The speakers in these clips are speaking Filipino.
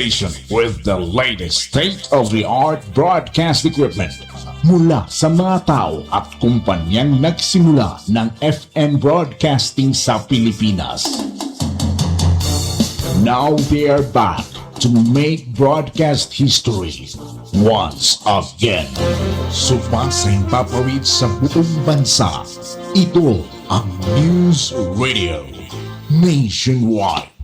with the latest state-of-the-art broadcast equipment mula sa mga tao at kumpanyang nagsimula ng FM broadcasting sa Pilipinas. Now they are back to make broadcast history once again. Sumasang papawid sa buong bansa. Ito ang News Radio Nationwide.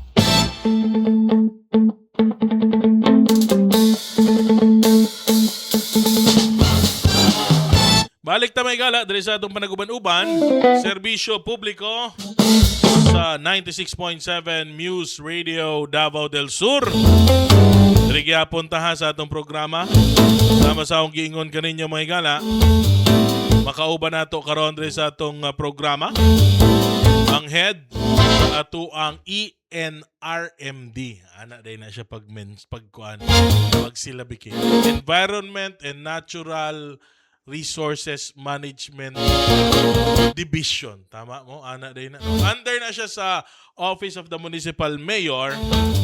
Balik ta may gala diri sa atong panaguban-uban, serbisyo publiko sa 96.7 Muse Radio Davao del Sur. Diri gyapon ta sa atong programa. Sama sa akong giingon kaninyo mga gala. Makauban nato karon diri sa atong programa. Ang head sa ato ang ENRMD. Ana day na siya pagkuan pagsilabiki. Environment and Natural Resources Management Division. Tama mo? Ana day na. Under na siya sa Office of the Municipal Mayor.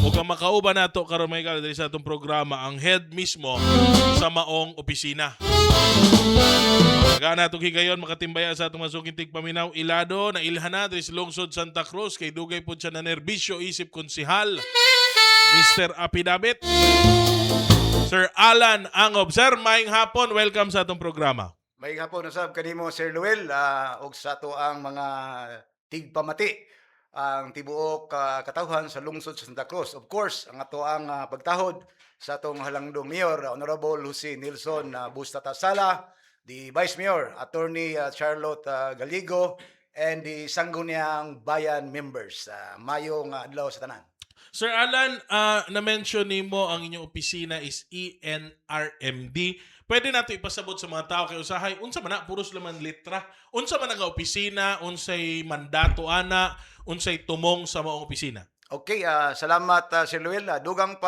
Ug ang makauban nato karon may kala diri sa atong programa ang head mismo sa maong opisina. Naga nato higayon makatimbaya sa atong masuging tigpaminaw Ilado na ilhana diri sa lungsod Santa Cruz kay dugay pud siya na nerbisyo isip konsehal Mr. Apidabit. Sir Alan Angob. Sir, maayong hapon. Welcome sa atong programa. Maayong hapon, usab kanimo Sir Luel, og sa ato ang mga tigpamati ang tibuok katawhan sa lungsod sa Santa Cruz. Of course, ang ato ang pagtahod sa atong halangdong Mayor, Honorable Lucy Nilson Bustata Sala, the Vice Mayor, Attorney Charlotte Galigo, and the Sangguniang Bayan members. Mayong adlaw sa tanan. Sir Alan, na-mention nimo ang inyong opisina is ENRMD. Pwede nato ipasabot sa mga tao kay usahay unsa man na puros laman litra. Unsa man nga opisina, unsay mandato ana, unsay tumong sa maong opisina. Okay, salamat Sir Luel. Dugang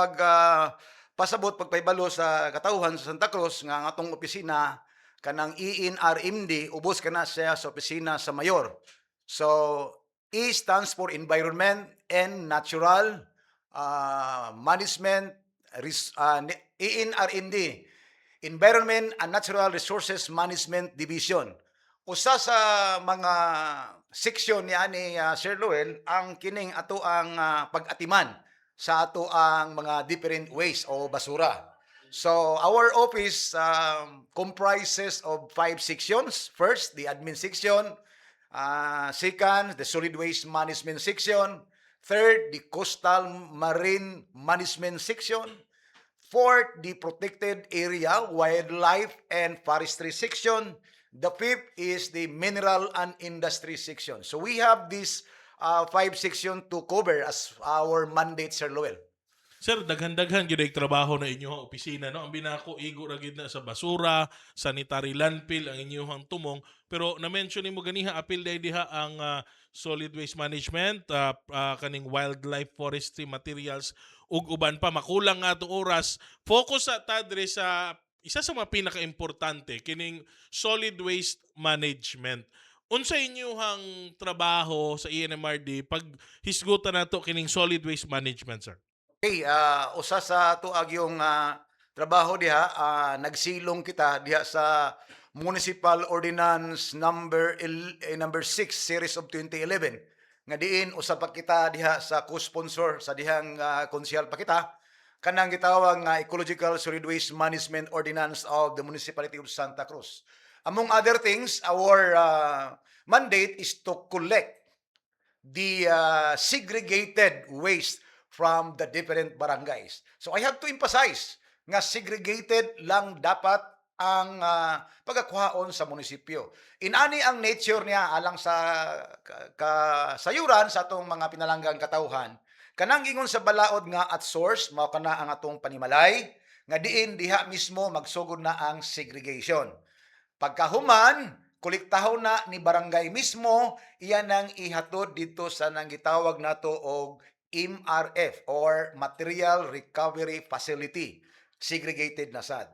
pasabot pagpaybalo sa katawhan sa Santa Cruz nga ang atong opisina kanang ENRMD ubos kana siya sa opisina sa mayor. So E stands for Environment and Natural Management, ENRMD, Environment and Natural Resources Management Division. Usa sa mga seksyon ni Sir Luel ang kining ato ang pag-atiman sa ato ang mga different waste o basura. So our office comprises of 5 sections. First, the admin section. Second, the solid waste management section. Third, the coastal marine management section. Fourth, the protected area, wildlife and forestry section. The fifth is the mineral and industry section. So we have these 5 sections to cover as our mandate, Sir Luel. Sir, daghan-daghan gyud ay trabaho na inyong opisina, no? Ang binako igo ra gyud na sa basura, sanitary landfill ang inyong tumong, pero na-mention nimo ganiha apil day diha ang solid waste management, kaning wildlife forestry materials ug uban pa makulang nga atong oras. Focus sa tadre sa isa sa mga pinaka-importante kining solid waste management. Unsa inyong trabaho sa ENMRD pag hisgutan nato kining solid waste management, sir? Okay, usa sa tuag yung trabaho diha, nagsilong kita diha sa Municipal Ordinance number 6 series of 2011 nga diin usa pa kita diha sa co-sponsor sa dihang konsyal pa kita kanang gitawag nga Ecological Solid Waste Management Ordinance of the Municipality of Santa Cruz. Among other things, our mandate is to collect the segregated waste from the different barangays. So I have to emphasize nga segregated lang dapat ang pagkakuhaon sa munisipyo. Inani ang nature niya alang sa kasayuran sa atong mga pinalanggang katawhan. Kanang ingon sa balaod nga at source, mao kana ang atong panimalay, nga diin diha mismo magsugod na ang segregation. Pagkahuman, kolektahon na ni barangay mismo, iyan ang ihatod dito sa nang gitawag nato og MRF or Material Recovery Facility. Segregated na sad.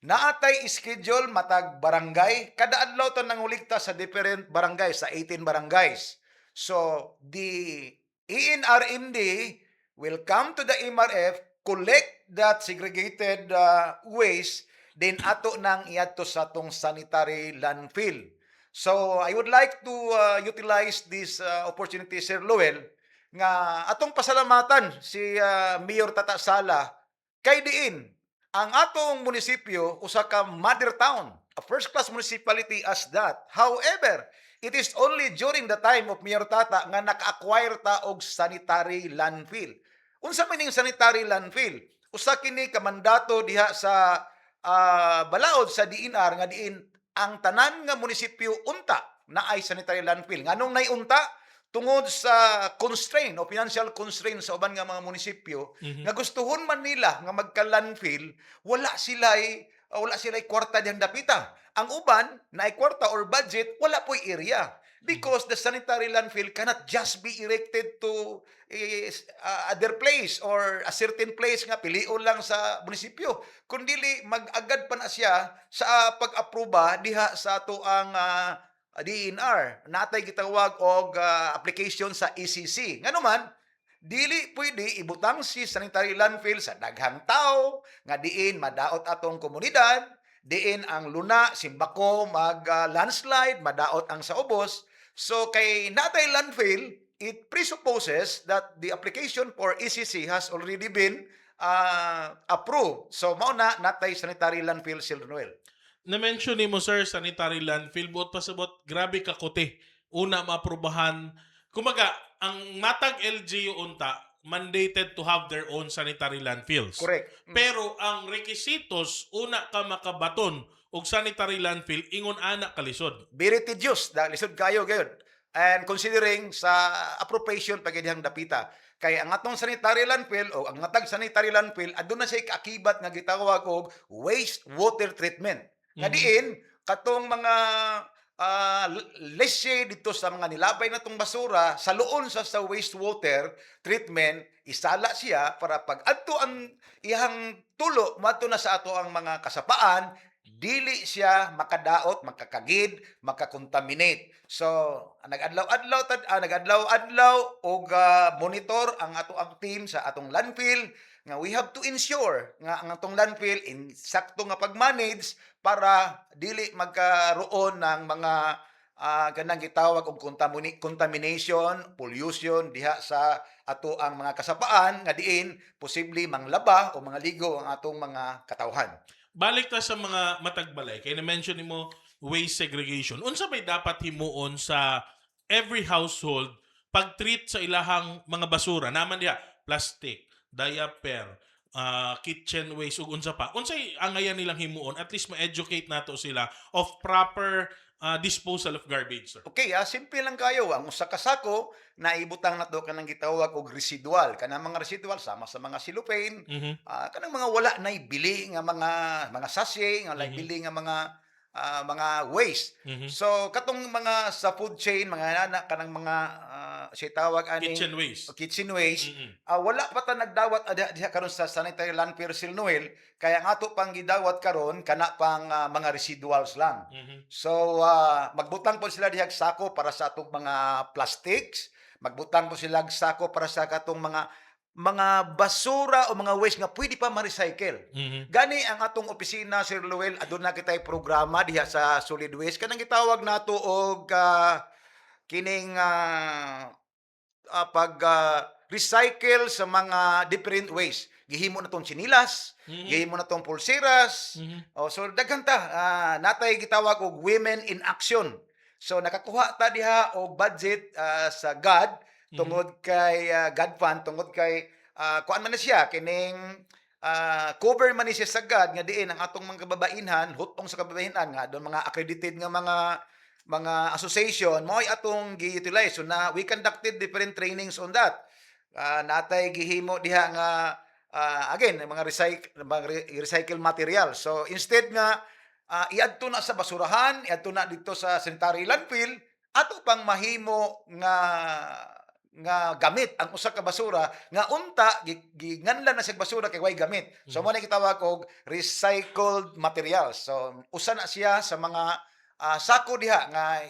Naatay schedule matag barangay, kada adlaw to nangulikta sa different barangay, sa 18 barangays. So, the ENRMD will come to the MRF, collect that segregated waste, then ato nang iadto sa atong sanitary landfill. So I would like to utilize this opportunity, Sir Lowell, nga atong pasalamatan si Mayor Tata Sala kay diin ang atong munisipyo usa ka mother town, a first class municipality as that. However, it is only during the time of Mayor Tata nga naka-acquire ta og sanitary landfill. Unsa man ning sanitary landfill? Usa kini ka mandato diha sa balaod sa DNR nga diin ang tanan nga munisipyo unta na ay sanitary landfill. Nganong nay unta? Tungod sa constraint o financial constraint sa uban nga mga munisipyo nga gustuhon man nila nga magka-landfill, wala sila'y kwarta diyang dapita. Ang uban na ay kwarta or budget, wala po'y area. Because the sanitary landfill cannot just be erected to other place or a certain place nga pilion lang sa munisipyo. Kundili mag-agad pa na siya sa pag-aproba diha sa ato ang DNR. Natay gitawag og application sa ECC. Nga naman, dili pwede ibutang si sanitary landfill sa daghang tao nga diin madaot atong komunidad, diin ang luna, simbako, landslide, madaot ang sa ubos. So kay natay landfill, it presupposes that the application for ECC has already been approved. So mao na natay sanitary landfill, Sir Noel. Na-mention ni mo, sir, sanitary landfill, buot pasabot, grabe kakote. Una, maaprubahan. Kumaga, ang matag LGU unta, mandated to have their own sanitary landfills. Correct. Pero ang requisitos, una ka makabaton og sanitary landfill, ingon ana kalisod. Very tedious, lisod kayo gayud. And considering sa appropriation pagidihang dapita, kay ang atong sanitary landfill o ang matag sanitary landfill aduna siya kaakibat nga gitawag og wastewater treatment. Nga diin katong mga lesye dito sa mga nilabay na tong basura sa luon sa wastewater treatment, isala siya para pag adto ang iyang tulo madto na sa ato ang mga kasapaan, dili siya makadaot, makakagid, makakontaminate. So, nagadlaw-adlaw og monitor ang ato ang team sa atong landfill nga we have to ensure nga ang atong landfill in sakto nga pag-manage para dili magkaroon ng mga ganang gitawag og contamination, pollution diha sa ato ang mga kasapaan nga diin posible manglaba o mga ligo ang atong mga katawhan. Balik ta sa mga matagbalay, kay na-mention nimo waste segregation. Unsa bay dapat himuon sa every household pag-treat sa ilahang mga basura? Naman diha, plastic, diaper, kitchen waste ug unsa pa. Unsay angayan nilang himuon? At least ma-educate nato sila of proper disposal of garbage, sir. Okay, simple lang kayo. Ang usa ka sako na ibutang nato kanang gitawag og residual. Kanang mga residual sama sa mga cellophane, kanang mga wala nay bili nga mga sachet, nga walay bili nga mga waste. So katong mga sa food chain, mga nana kanang mga siya tawag ani kitchen waste, wala pa ta nagdawat diha karon sa sanitary landfill, Sir Noel, kaya ang ato pang gidawat karon kana pang mga residuals lang. So magbutang po sila diha sako para sa atong mga plastics, magbutang po sila sako para sa katong mga basura o mga waste nga pwede pa ma-recycle. Gani ang atong opisina, Sir Lowell, aduna kitay programa diha sa solid waste kanang gitawag nato og kining recycle sa mga different ways. Gihimo na tong chinilas, gihimo na tong pulseras. So daghan ta natay gitawag og women in action. So nakakuha ta diha og budget sa GAD tungod kay GAD fund, tungod kay kuan man na siya kining cover man ni siya sa GAD nga diin ang atong mga kababainhan, hutong sa kababainhan nga doon mga accredited nga mga association mo ay atong gi-utilize. So na we conducted different trainings on that. Natay gihimo diha nga again mga recycle material. So instead nga iadto na sa basurahan, iadto na dito sa sanitary landfill, ato pang mahimo nga gamit ang usa ka basura nga unta ginganlan na sa basura kay way gamit. So mo na gitawag og recycled materials. So usa na siya sa mga sako diha nga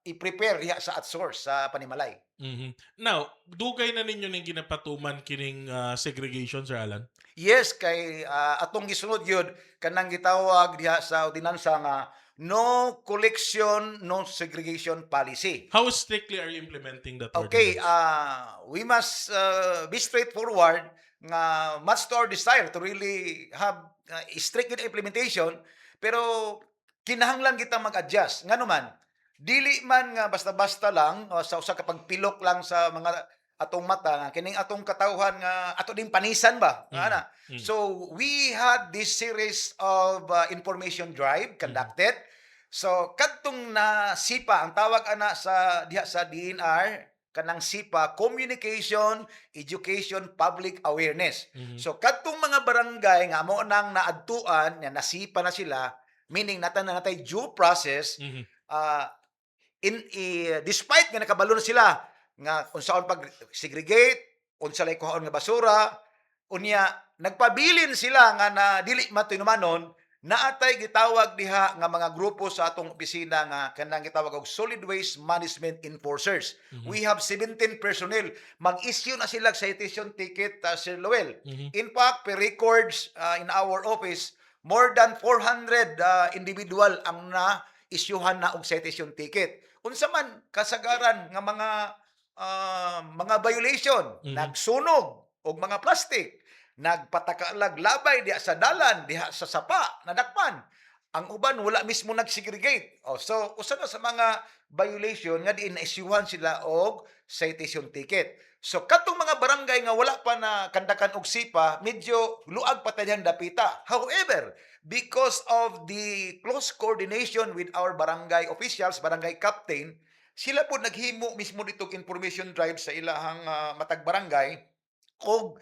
i-prepare diha sa at source sa Panimalay. Mhm. Now, dugay na ninyo ning ginapatuman kining segregation, Sir Alan? Yes, kay atong gisunod yun kanang gitawag diha sa ordinansa nga no collection, no segregation policy. How strictly are you implementing that Okay, ordinance? we must be straightforward nga much to our desire to really have strict in implementation, pero kinahanglan kita mag-adjust. Ngano man, dili man nga basta-basta lang sa usa ka pagpilok lang sa mga atong mata nga kining atong katawhan nga ato ding panisan ba nga ana. Mm. So we had this series of information drive conducted. So kadtong na SIPA ang tawag ana sa diha sa DNR kanang SIPA, Communication, Education, Public Awareness. Mhm. So kadtong mga barangay nga amo nang naadtuan nga nasipa na sila, meaning natan na natay due process, Mhm. uh, despite nga nakabalo na sila nga unsaon pag segregate, unsa lay kuhaon nga basura, unya nagpabilin sila nga na dili matinumanon, naatay gitawag diha nga mga grupo sa atong opisina nga kanang gitawag og Solid Waste Management Enforcers. Mhm. We have 17 personnel. Mag-issue na sila citation ticket, Sir Lowell. Mhm. In fact, per records in our office, more than 400 individual ang na-issuehan na og citation ticket. Unsa man kasagaran nga mga violation, Mhm. nagsunog og mga plastic, nagpatakalag labay diha sa dalan, diha sa sapa, nadakpan. Ang uban wala mismo nag-segregate. So usa na sa mga violation nga diin na-issuehan sila og citation ticket. So katong mga barangay nga wala pa na kandakan og SIPA, medyo luag pa tayong dapita. However, because of the close coordination with our barangay officials, barangay captain, sila po naghimo mismo dito information drive sa ilahang matag barangay og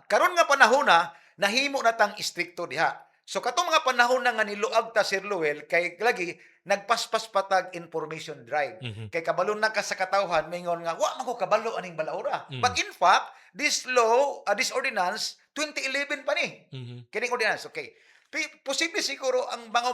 karon nga panahona nahimo na tang istrikto diha. So katong mga panahon na nga niluag ta Sir Lowell kay lagi nagpaspas patag information drive. Mhm. Kay kabalo na ka sa katawhan mingon nga wa man ko kabalo aning balaura. Mhm. But in fact, this law, this ordinance 2011 pa ni. Mhm. Kining ordinance, okay. Posible siguro ang mga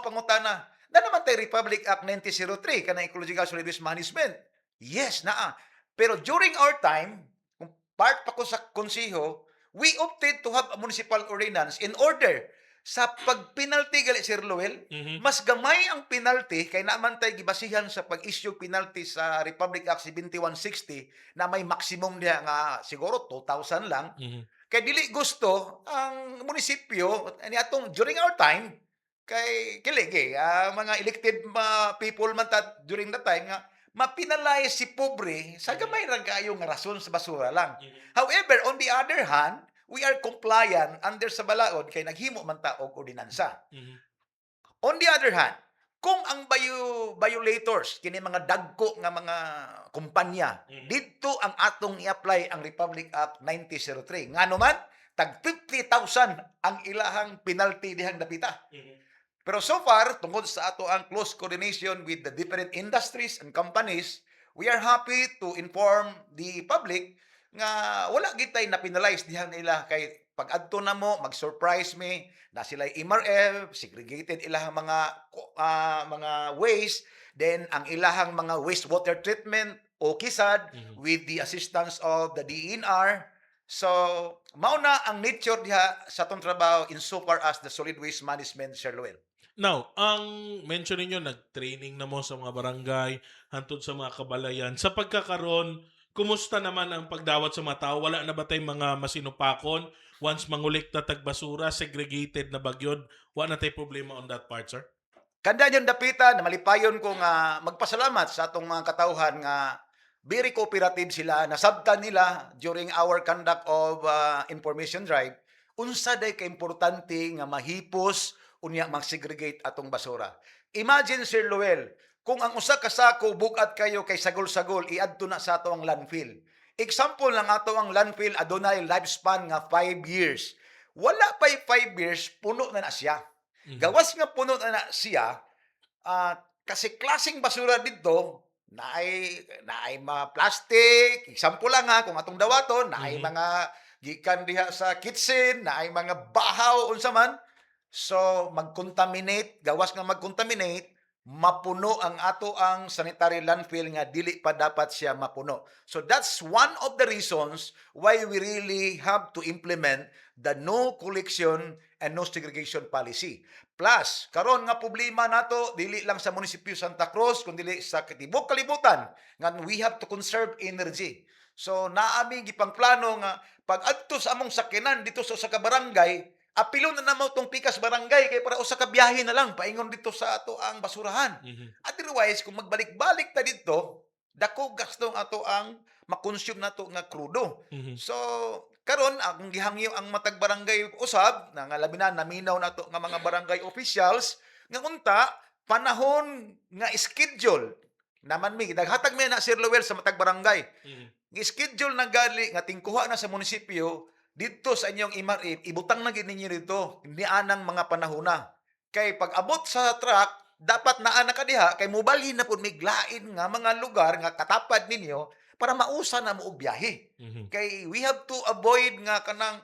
pangutana na naman tayo Republic Act 1903 kanang Ecological Solid Waste Management. Yes, naa. Pero during our time, kung part pa ko sa konseho, we opted to have a municipal ordinance in order sa pagpenalty gali Sir Lowell, Mhm. mas gamay ang penalty kay naman tayo gibasihan sa pag-issue penalty sa Republic Act 7160 na may maximum diha nga siguro 2,000 lang. Mhm. Kay dili gusto ang munisipyo ni atong during our time kay kiligi mga elected people man ta during that time nga mapinalize si pobre sa gamay ra kaayo nga rason sa basura lang. However, on the other hand, we are compliant under sa balaod kay naghimo man ta og ordinansa. Mhm. On the other hand, kung ang violators, kini mga dagko nga mga kumpanya, dito ang atong i-apply ang Republic Act 9003. Ngano man, tag 50,000 ang ilahang penalty dihang dapita. Mhm. Pero so far, tungkol sa ato ang close coordination with the different industries and companies, we are happy to inform the public nga wala gitay na penalize dihang nila kay pag-adto na mo, mag-surprise me na sila MRF, segregated ilahang mga waste, then ang ilahang mga wastewater treatment o kisad with the assistance of the DNR. So, mauna ang nature diha sa atong trabaho insofar as the solid waste management, Sir Lowell. Now, ang mention ninyo, nag-training na mo sa mga barangay, hantod sa mga kabalayan. Sa pagkakaroon, kumusta naman ang pagdawat sa mga tao? Wala na ba tayong mga masinupakon? Once mangulikta tagbasura, segregated na bagyod, wala na tayong problema on that part, sir? Kanda yung dapita na malipayon ko nga magpasalamat sa atong mga katauhan nga very cooperative sila, nasabtan nila during our conduct of information drive, unsa day ka-importante nga mahipos unya mag-segregate atong basura. Imagine, Sir Lowell, kung ang usa ka sako bukat kayo kay sagol-sagol, iadto na sa ato ang landfill. Example ng ato ang landfill, adunay lifespan nga 5 years. Wala pa'y 5 years, puno na na siya. Gawas nga puno na na siya, kasi klaseng basura dito, naay mga plastic, example lang ha, kung atong dawaton, naay mga gikan diha sa kitchen, naay mga bahaw, unsa man. So, mag-contaminate, gawas nga mag-contaminate, mapuno ang ato ang sanitary landfill nga dili pa dapat siya mapuno. So that's one of the reasons why we really have to implement the no collection and no segregation policy. Plus, karon nga problema nato dili lang sa munisipyo Santa Cruz kundi sa tibok kalibutan nga we have to conserve energy. So naami gipangplano nga pag adto sa among sakyanan dito sa usa ka barangay, apilo na namo tong pikas barangay kay para usa ka biyahe na lang paingon dito sa ato ang basurahan. Otherwise, kung magbalik-balik ta dito, dako gasto ang ato ang makonsume nato nga krudo. So, karon ang gihangyo ang matag barangay usab na nga labi na naminaw nato nga mga barangay officials nga unta panahon nga schedule naman mi daghatag mi na Sir Lowell sa matag barangay. Nga schedule na gali nga tingkuha na sa munisipyo dito sa inyong MRF, ibutang na gid ninyo dito, hindi anang mga panahona. Kay pag abot sa truck, dapat naa na kadiha, kay mobalhin na po miglain nga mga lugar nga katapad ninyo para mausa na mo og biyahe. Kay we have to avoid nga kanang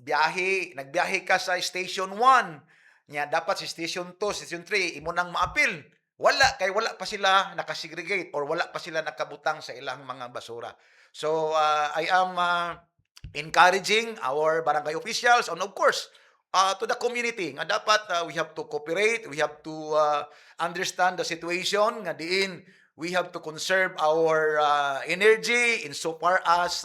biyahe, nagbiyahe ka sa Station 1, nya dapat sa Station 2, Station 3, imo nang maapil. Wala, kay wala pa sila nakasegregate or wala pa sila nakabutang sa ilang mga basura. So, I am encouraging our barangay officials and of course to the community nga dapat we have to cooperate, we have to understand the situation nga diin we have to conserve our energy insofar as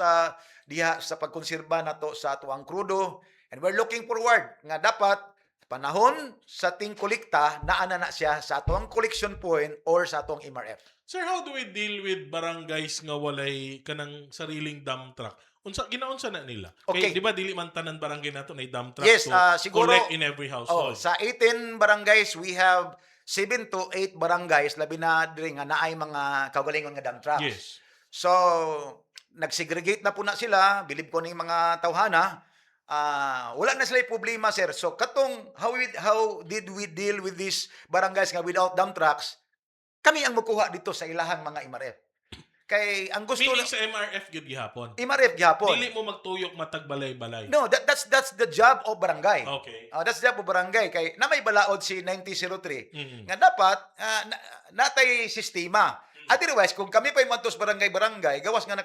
diha sa pagkonserba nato sa atuang krudo, and we're looking forward nga dapat panahon sa ting kolekta naa na siya sa atuang collection point or sa atuang MRF. Sir, how do we deal with barangays nga walay kanang sariling dump truck? Unsa ginaunsa na nila? Okay. Kay di ba dili man tanan barangay nato na dump truck Yes, to siguro collect in every household. sa 18 barangays we have 7 to 8 barangays labi na diri nga naay mga kaugalingon nga dump trucks. Yes. So nagsegregate na po na sila, bilib ko ning mga tawhana. Wala na sila problema, sir. So katong how did we deal with these barangays nga without dump trucks? Kami ang mukuha dito sa ilahang mga MRF. Kay ang gusto Meaning sa MRF gyud gihapon. MRF gihapon. Dili mo magtuyok matag balay-balay. No, that's the job of barangay. Okay. That's the job of barangay kay na may balaod si 9003 nga dapat natay sistema. Otherwise kung kami pa mantos barangay gawas nga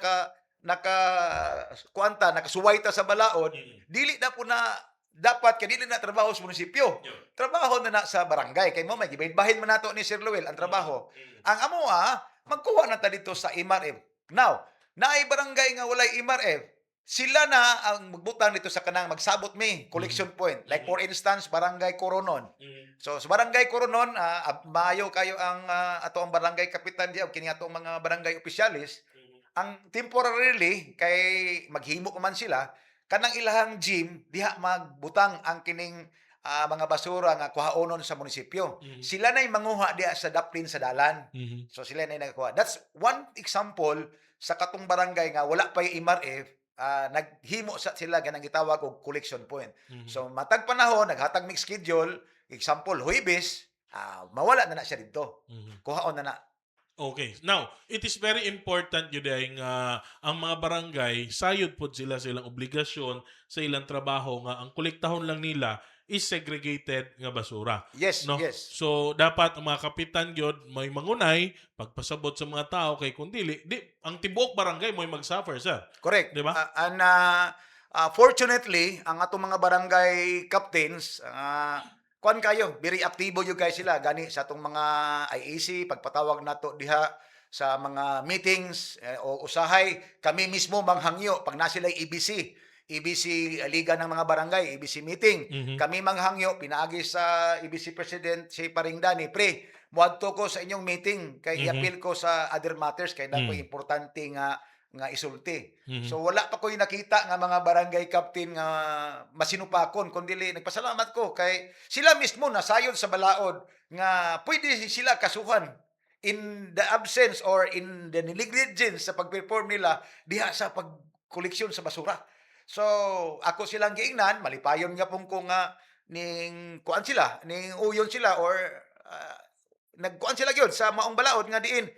nakasuway ta sa balaod, dili na po na dapat kay dili na trabaho sa munisipyo. Trabaho na sa barangay kay mo may gibahin man nato ni Sir Lowell ang trabaho. Ang amo magkuha na ta dito sa MRF. Now, naay barangay nga walay MRF, sila na ang magbutang dito sa kanang magsabot mi collection point. Like for instance, barangay Coronon. So sa barangay Coronon, maayo kayo ang ato ang barangay kapitan diya kini ato mga barangay opisyalis. Ang temporarily kay maghimo man sila kanang ilahang gym diha magbutang ang kining mga basura nga kuhaonon sa munisipyo. Sila na'y manguha diha sa daplin sa dalan. So sila na'y nagkuha. That's one example sa katong barangay nga wala pa yung MRF, naghimo sa sila ganang gitawag og collection point. So matag panahon naghatag mig schedule, example Huwebes, mawala na siya dito. Kuhaon na. Okay. Now, it is very important yun dahil ang mga barangay, sayod po silang obligasyon sa ilang trabaho nga ang kolektahon lang nila is segregated nga basura. Yes, no? yes. So, dapat ang mga kapitan yun may mangunay, pagpasabot sa mga tao kay kung dili, ang tibuok barangay mo'y mag-suffer, sir. Correct. Di ba? Fortunately, ang atong mga barangay captains, kuan kayo, very aktibo yung guys sila gani sa atong mga IEC pagpatawag nato diha sa mga meetings o usahay, kami mismo manghangyo pag na sila EBC Liga ng mga Barangay, EBC meeting. Kami manghangyo pinaagi sa EBC President si Paringdani, pre, muadto ko sa inyong meeting kay i-appeal ko sa other matters kay dako importante nga isulti. So wala pa ko nakita nga mga barangay captain nga masinupakon kundi nagpasalamat ko kay sila mismo nasayod sa balaod nga pwede sila kasuhan in the absence or in the negligence sa pag-perform nila diha sa pagkoleksyon sa basura. So ako silang giingnan, malipayon nga pong ko nga ning kuan sila, ning uyon sila or nagkuan sila gyud sa maong balaod nga diin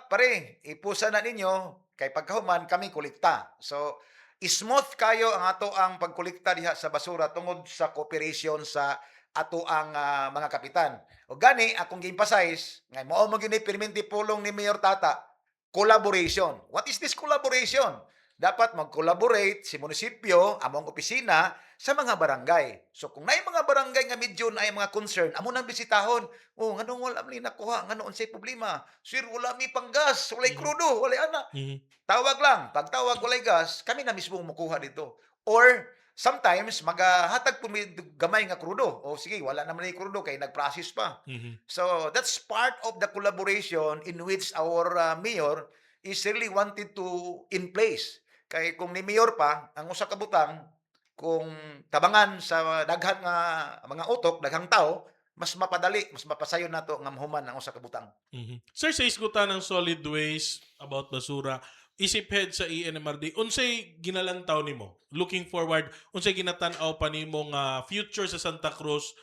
pare ipusa na ninyo kay pagkahuman kami kolekta. So smooth kayo ang ato ang pagkolekta diha sa basura tungod sa cooperation sa ato ang mga kapitan. O gani akong gi-emphasize nga mao mo gini permanente pulong ni Mayor Tata, collaboration. What is this collaboration? Dapat mag-collaborate si munisipyo, among opisina sa mga barangay. So kung naay mga barangay nga medyo naay mga concern, amo nang bisitahon. Oh, nganong wala mi nakuha, ngano unsay problema? Sir, wala mi panggas, walay krudo, walay ana. Mhm. Tawag lang. Pag tawag walay gas, kami na mismo makuha dito. Or sometimes maghatag po mi gamay nga krudo. O sige, wala naman ni krudo kay nag-process pa. Mhm. So that's part of the collaboration in which our mayor is really wanted to in place. Kay kung ni mayor pa ang usa ka butang kung tabangan sa daghan nga mga utok, daghang tao, mas mapadali, mas mapasayon nato nga mahuman ang usa ka butang. Mhm. Sir, sa isgutan ng solid waste about basura, isip head sa ENMRD, unsay ginalantaw nimo? Looking forward, unsay ginatan-aw pa nimo nga future sa Santa Cruz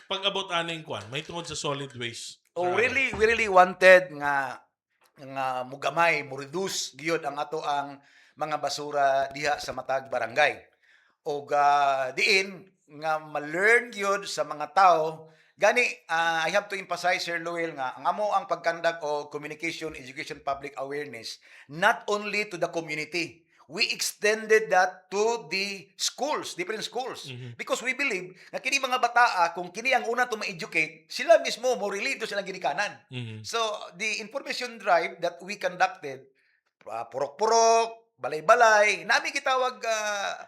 pag abot aning kwan, may tungod sa solid waste. Oh, Sir really, we really wanted nga mugamay, mo reduce gyud ang ato ang mga basura diha sa matag barangay. O diin nga ma-learn gyud sa mga tao gani I have to emphasize Sir Luel nga ang amo ang pagkandak o communication, education, public awareness not only to the community. We extended that to the schools, different schools. Because we believe na kini mga bataa, kung kini ang una to ma-educate, sila mismo mo relate silang ginikanan. Mhm. So, the information drive that we conducted, purok-purok, balay-balay, nami gitawag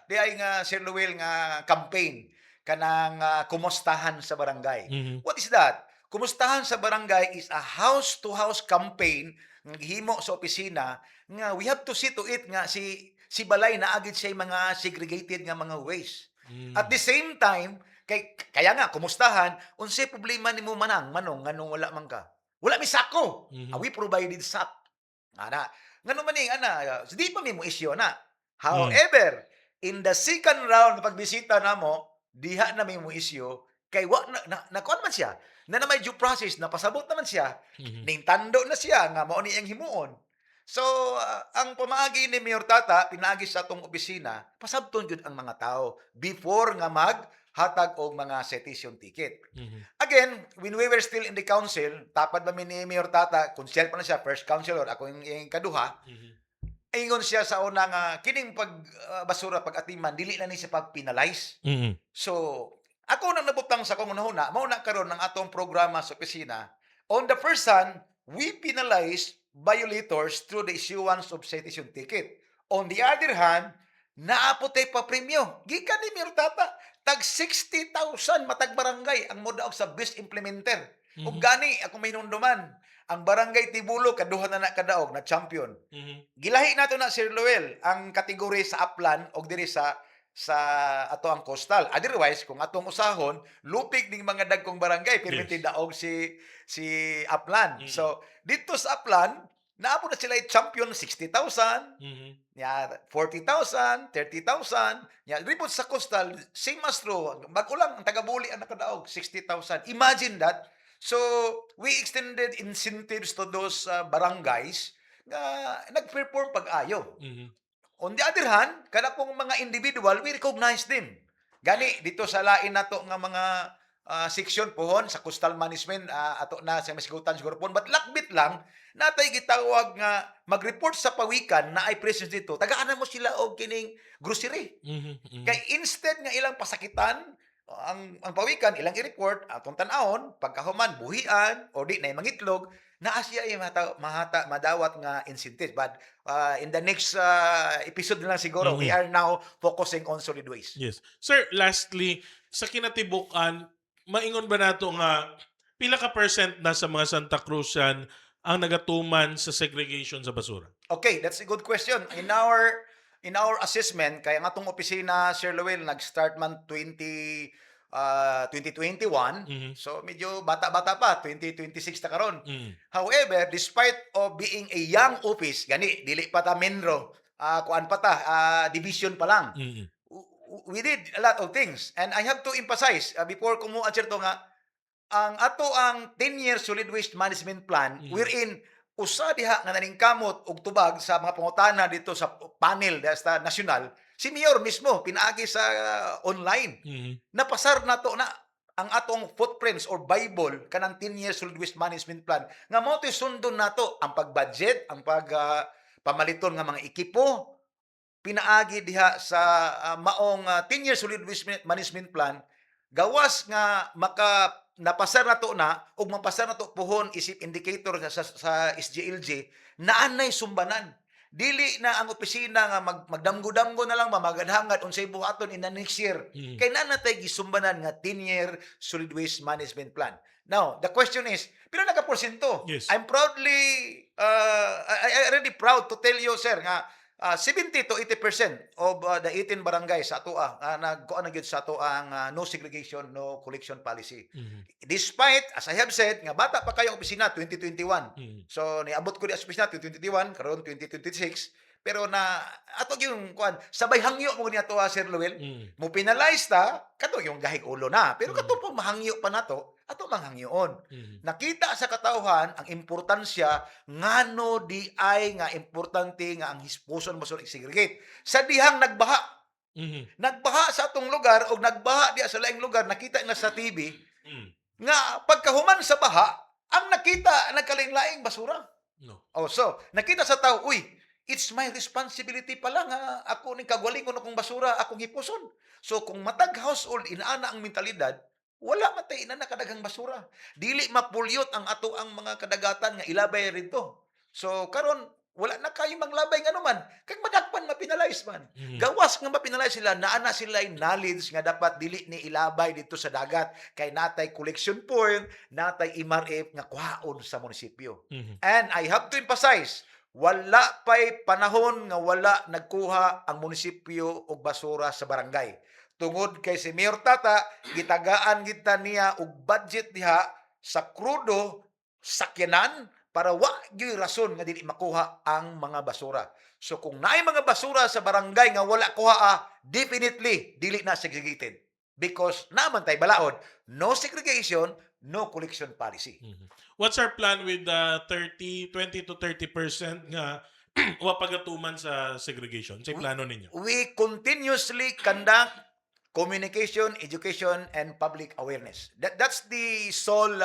di ay nga Sir Luel nga campaign kanang kumustahan sa barangay. Mhm. What is that? Kumustahan sa barangay is a house-to-house campaign nga gihimo sa opisina nga we have to see to it nga si balay na agid siya mga segregated nga mga waste. Mhm. At the same time, kaya nga kumustahan, unsay problema nimo manong nganong wala man ka? Wala mi sako. Mhm. We provided sack. Ana, ngano man di pa mi mo issue na. However, in the second round na pagbisita namo, diha na mi mo issue kay wa na kuan man siya. Na may due process na pasabot naman siya. Mhm. Ningtando na siya nga mao ni ang himuon. So, ang pamaagi ni Mayor Tata, pinaagi sa atong opisina, pasabton gyud ang mga tao before nga maghatag og mga citation ticket. Mhm. Again, when we were still in the council, tapad ba mi ni Mayor Tata, konsel pa na siya, first councilor, ako yung kaduha, Mhm. ingon siya sa una nga, kining basura, pag-atiman, dili na ni siya pag-penalize. Mhm. So, ako nang nabutang sa kong unahuna, mao na karon ng atong programa sa opisina. On the first hand, we penalize violators through the issuance of citation ticket. On the other hand, naapotay pa premyo. Gikan ni Mayor Tata, tag 60,000 matag barangay ang modaog sa best implementer. Ug gani ako mahinumduman, ang barangay Tibulo kaduha na kadaog na champion. Mhm. Gilahi nato na Sir Luel ang kategory sa upland o diri sa ato ang coastal. Otherwise, kung atong usahon, lupig ning mga dagkong barangay, permitted daog si upland. Mhm. So, dito sa upland, naamo na sila champion 60,000, Mhm. ya 40,000, 30,000. Ya ribot sa coastal, same as true. Bago lang ang taga-Buli ang nakadaog 60,000. Imagine that. So, we extended incentives to those barangays na nag-perform pag-ayo. Mhm. On the other hand, kada pong mga individual, we recognize them. Gani, dito sa lain nato nga mga section pohon sa coastal management, ato na sa masigutan siguro pohon. But lakbit lang, natay gitawag nga mag-report sa pawikan na ay presence dito. Tagaan na mo sila og kining grocery. Mhm. Mhm. Kay instead nga ilang pasakitan, ang pawikan, ilang i-report, atong tan-awon, pagkahuman, buhian, o di na mangitlog, naa siya ay madawat nga incentive. But in the next episode na lang siguro, we are now focusing on solid waste. Yes. Sir, lastly, sa kinatibukan, maingon ba nato nga pila ka percent na sa mga Santa Cruzian ang nagatuman sa segregation sa basura? Okay, that's a good question. In our assessment, kaya nga itong opisina, Sir Lowell, nag-start man 2021. Mhm. So, medyo bata-bata pa, 2026 na karon. Mhm. However, despite of being a young office, gani, dili pa ta Menro, kuan pa ta, division pa lang. Mhm. We did a lot of things. And I have to emphasize, before ko mo answer to nga, ang ato ang 10-year solid waste management plan, wherein usa diha nga naningkamot og tubag sa mga pangutana dito sa panel sa nasyonal, si Mayor mismo pinaagi sa online. Mhm. Napasar nato na ang atong footprints or Bible kanang 10 years solid waste management plan nga mao to'y sundon nato ang pag-budget, ang pamaliton nga mga ekipo, pinaagi diha sa maong 10 years solid waste management plan gawas nga napasar nato na ug mapasar nato puhon isip indicator sa SGLG naanay sumbanan. Dili na ang opisina nga magdamgo-damgo na lang mamagadhangad unsay buhaton in the next year. Kay na natay gisumbanan nga 10-year solid waste management plan. Now, the question is, pila na ka porsyento? Yes. I'm proudly I already proud to tell you, sir, nga 70 to 80% of the 18 barangays sa atoa nagkuan na gyud sa ato ang no segregation, no collection policy. Despite, as I have said, nga bata pa kayo ang opisina 2021. So niabot ko di sa opisina 2021 karon 2026 pero na ato yung kuan sabay hangyo mo ni ato Sir Luel. Mo penalize ta kato yung gahig ulo na pero kato pag mahangyo pa nato ato manghangyoon. Nakita sa katawhan ang importansya ngano di ay nga importante nga ang hispuson mo segregate. Sa dihang nagbaha. Nagbaha sa atong lugar o nagbaha diya sa laing lugar nakita na sa TV nga pagkahuman sa baha ang nakita nagkalain-laing basura. No. Oh, so nakita sa tao, uy, it's my responsibility pala nga ako ning kagwalingon akong basura akong hipuson. So kung matag household inaana ang mentalidad, wala matay na nakadaghang basura. Dili mapulyot ang ato ang mga kadagatan nga ilabay rito. So karon wala na kayo manglabay nga naman. Kag madakpan mapinalize man. Gawas nga mapinalize sila, naana sila yung knowledge nga dapat dili ni ilabay dito sa dagat. Kay natay collection point, natay MRF nga kuhaon sa munisipyo. And I have to emphasize, wala pa'y panahon nga wala nagkuha ang munisipyo og basura sa barangay. Tungod kay si Mayor Tata, gitagaan kita niya og budget diha sa krudo, sakyanan, para wa gyud rason nga dili makuha ang mga basura. So kung naay mga basura sa barangay nga wala kuha, definitely dili na segregated. Because naman tay balaod, no segregation, no collection policy. What's our plan with the 20 to 30% nga wa pagatuman sa segregation? Sa plano ninyo? We continuously conduct communication, education, and public awareness. That's the sole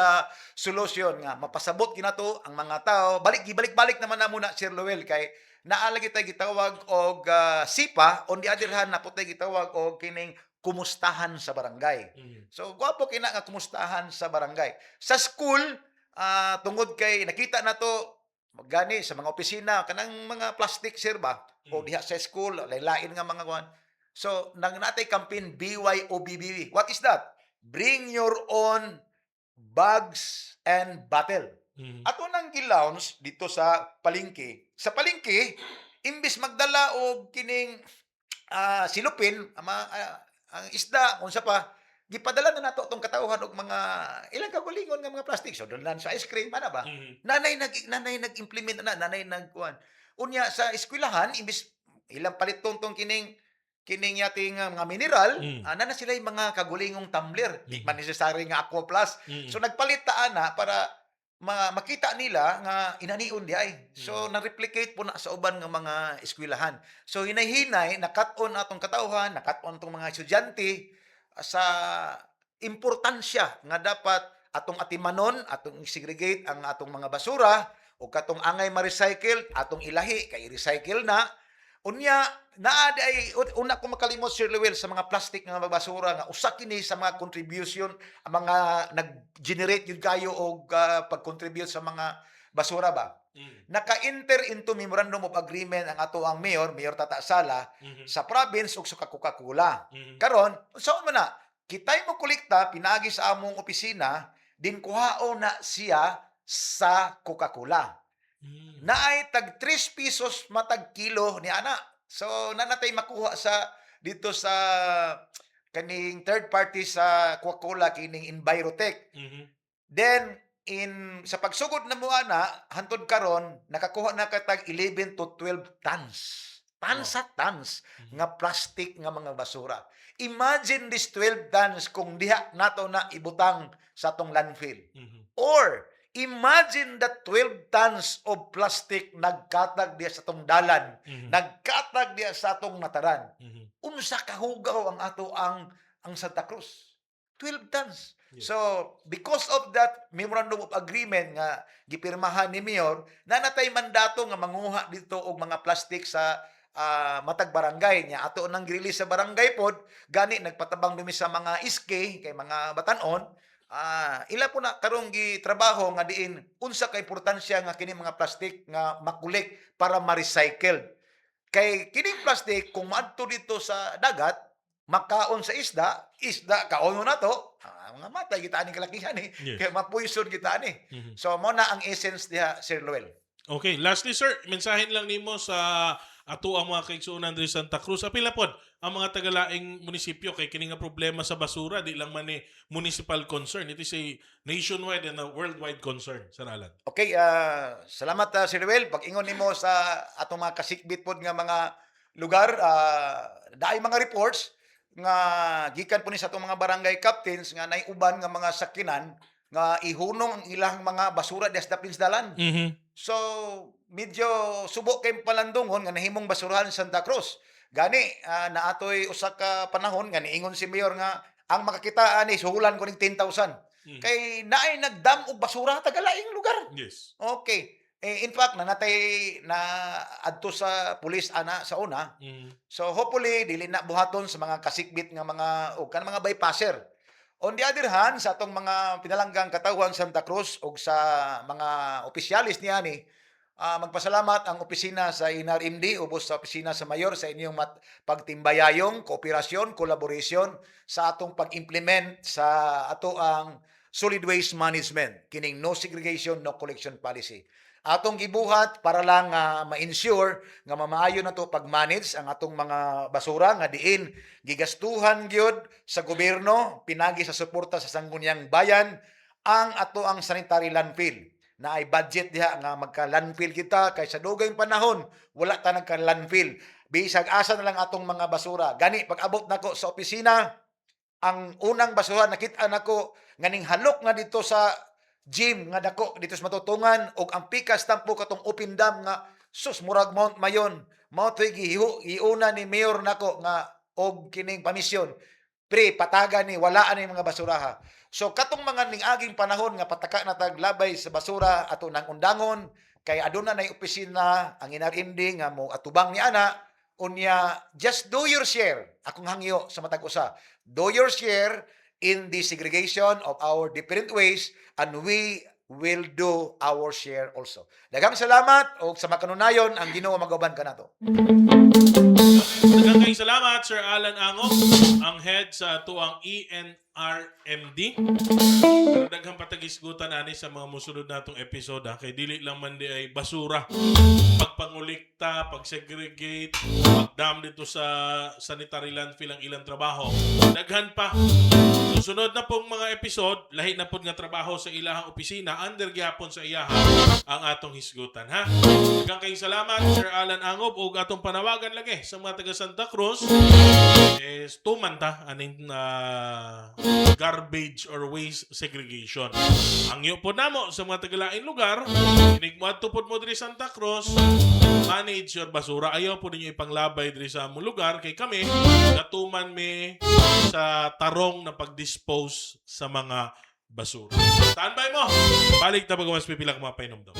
solution nga mapasabot kinato ang mga tao. Balik naman na muna Sir Luel kay naalagi tay gitawag og SIPA, on the other hand naputay gitawag og kining kumustahan sa barangay. So gwapo kina nga kumustahan sa barangay. Sa school tungod kay nakita nato gani sa mga opisina kanang mga plastic sir ba o diha sa school lain nga mga kuan. So, nang natay campaign BYOBBB. What is that? Bring your own bags and bottle. Ato nang gilounge dito sa palengke. Sa palengke, imbis magdala og kining silupin, ang isda, unsa pa, gipadala na nato tong katawhan og mga ilang kagulingon nga mga plastic. So, doon sa ice cream, ana ba? Nanay nag-implement na, nanay nagkuhan. Unya, sa eskwelahan, imbis ilang paliton tong kining yating mga mineral, na sila yung mga kagulingong tumbler. Di man necessary nga Aqua Plus. So, nagpalit ta na para makita nila nga inaniun di ay. So, na-replicate po na sa uban ng mga eskwelahan. So, hinay-hinay, nakat-on atong katauhan, nakat-on atong mga estudyante sa importansya nga dapat atong atimanon, atong segregate ang atong mga basura, o katong angay ma-recycle, atong ilahi, kay recycle na. Unya, ay una ko makalimot Sir Luel sa mga plastic nga basura nga usa kini sa mga contribution ang mga nag-generate yun kayo og pag-contribute sa mga basura ba. Naka-enter into memorandum of agreement ang ato ang Mayor Tata Sala sa province ug sa Coca-Cola. Karon, unsaon man na kitay mo kolekta pinagi sa among opisina din kuhao na siya sa Coca-Cola. Naay tag 3 pesos matag kilo ni ana. So nanatay makuha sa dito sa kaning third party sa Coca-Cola kining Envirotech. Then sa pagsugod na mo ana hantod karon nakakuha na ka tag 11 to 12 tons. Tons nga plastic nga mga basura. Imagine this 12 tons kung diha nato na ibutang sa tong landfill. Or imagine that 12 tons of plastic nagkatag diya sa tong dalan, nagkatag diya sa atong mataran. Unsa kahugaw ang ato ang Santa Cruz? 12 tons. Yes. So, because of that memorandum of agreement nga gipirmahan ni Mayor, nanatay mandato nga manguha dito og mga plastic sa matag barangay niya. Ato nang release sa barangay pod, gani nagpatabang dumi sa mga iske kay mga batanon. Ila po na karong gitrabaho nga diin unsa ka importansya nga kini mga plastic nga makulik para ma-recycle. Kay kining plastic kung maadto dito sa dagat, makaon sa isda kaon mo na to. Mga matay kita ani kalakihan eh. Yes. Kaya mapuison kita ani. Mhm. So mo na ang essence diha, Sir Loel. Okay, lastly sir, mensahen lang nimo sa ato ang mga kaigsuonan diri sa Santa Cruz. Apila pod ang mga tagalaing munisipyo kay kini nga problema sa basura di lang man ni municipal concern. It is a nationwide and a worldwide concern, Sir Alan. Okay, salamat Sir Loel. Pag-ingon nimo sa atong mga kasikbit pod nga mga lugar, daay mga reports nga gikan po ni sa atong mga barangay captains nga naiuban nga mga sakinan nga ihunong ang ilang mga basura des dapinsdalan. Mhm. So, medyo subok kay palandungon nga nahimong basurahan sa Santa Cruz. Gani, naatoy usa ka panahon nga niingon si Mayor nga ang makakitaan ni suhulan ko ning 10,000. Mhm. Kay naay nagdam og basura tagalaing lugar. Yes. Okay. In fact, nanatay na adto sa pulis ana sa una. Mhm. So hopefully dili na buhaton sa mga kasikbit nga mga o kan mga bypasser. On the other hand, sa atong mga pinalanggang katawhan Santa Cruz o sa mga opisyalis niya ni, magpasalamat ang opisina sa NRMD ubos sa opisina sa Mayor sa inyong pagtimbayayong, kooperasyon, collaboration sa atong pag-implement sa ato ang solid waste management, kining no segregation, no collection policy. Atong gibuhat para lang ma-ensure nga mamaayo na to pag-manage ang atong mga basura nga diin gigastuhan gyud sa gobyerno pinagi sa suporta sa sangguniang bayan ang ato ang sanitary landfill na ay budget diha nga magka-landfill kita kay sa dugay panahon wala ta nagka-landfill bisag asa na lang atong mga basura. Gani pag abot nako sa opisina ang unang basura nakita nako nganing halok nga dito sa gym nga dako dito sa matutungan og ang pikas tampo katong open dam nga sus murag Mount Mayon mao toy giuna ni Mayor nako nga og kining pamisyon pre pataga ni wala ani mga basuraha. So katong mga ning-aging panahon nga pataka na taglabay sa basura ato nang undangon kay aduna nay opisina ang NRMD nga mo atubang ni ana unya just do your share. Akong hangyo sa matag usa. Do your share in the segregation of our different ways and we will do our share also. Daghang salamat o sa makanunayon ang Ginoo magaban kanato. Daghang kayong salamat Sir Alan Angop, ang head sa ato ang ENRMD. Pero daghang patagisgutan ani sa mga musunod natong episode kay dili lang man di ay basura. Pagpangulikta, pagsegregate, pagdam dito sa sanitary landfill ang ilang trabaho. Daghan pa. Susunod na pong mga episode, lahi na po nga trabaho sa ilahang opisina, under gyapon sa iyaha ang atong hisgutan, ha? Daghang kayong salamat, Sir Alan Angop, ug atong panawagan lagi sa mga taga Santa Cruz, is tumanta aning garbage or waste segregation. Ang iyo po namo sa mga tagalain lugar, inigmuad tupod mo diri Santa Cruz, manage your basura. Ayaw po ninyo ipanglabay diri sa among lugar, kay kami, natuman mi sa tarong na pag-dispose sa mga basura. Standby mo! Balik na pag-umas pipilang mga painom daw.